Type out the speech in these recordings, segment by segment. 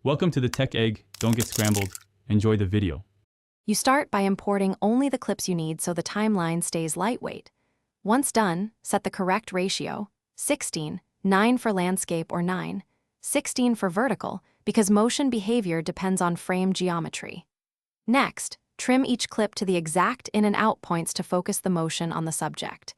Welcome to the Tech Egg. Don't get scrambled. Enjoy the video. You start by importing only the clips you need so the timeline stays lightweight. Once done, set the correct ratio, 16, 9 for landscape or 9, 16 for vertical, because motion behavior depends on frame geometry. Next, trim each clip to the exact in and out points to focus the motion on the subject.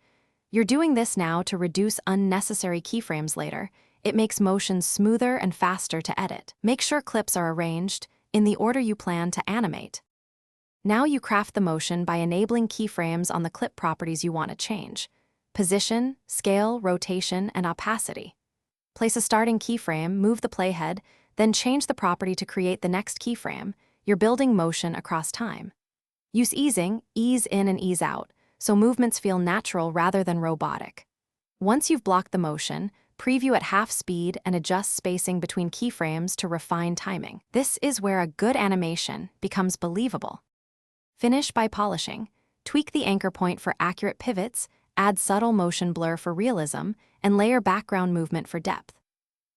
You're doing this now to reduce unnecessary keyframes later. It makes motion smoother and faster to edit. Make sure clips are arranged in the order you plan to animate. Now you craft the motion by enabling keyframes on the clip properties you want to change: position, scale, rotation, and opacity. Place a starting keyframe, move the playhead, then change the property to create the next keyframe. You're building motion across time. Use easing, ease in and ease out, so movements feel natural rather than robotic. Once you've blocked the motion, preview at half speed and adjust spacing between keyframes to refine timing. This is where a good animation becomes believable. Finish by polishing. Tweak the anchor point for accurate pivots, add subtle motion blur for realism, and layer background movement for depth.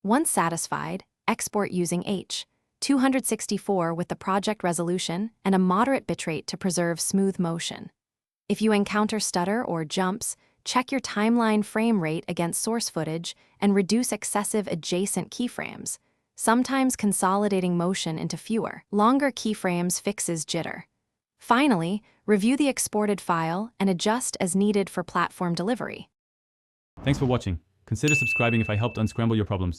Once satisfied, export using H.264 with the project resolution and a moderate bitrate to preserve smooth motion. If you encounter stutter or jumps, check your timeline frame rate against source footage and reduce excessive adjacent keyframes. Sometimes consolidating motion into fewer, longer keyframes fixes jitter. Finally, review the exported file and adjust as needed for platform delivery. Thanks for watching. Consider subscribing if I helped unscramble your problems.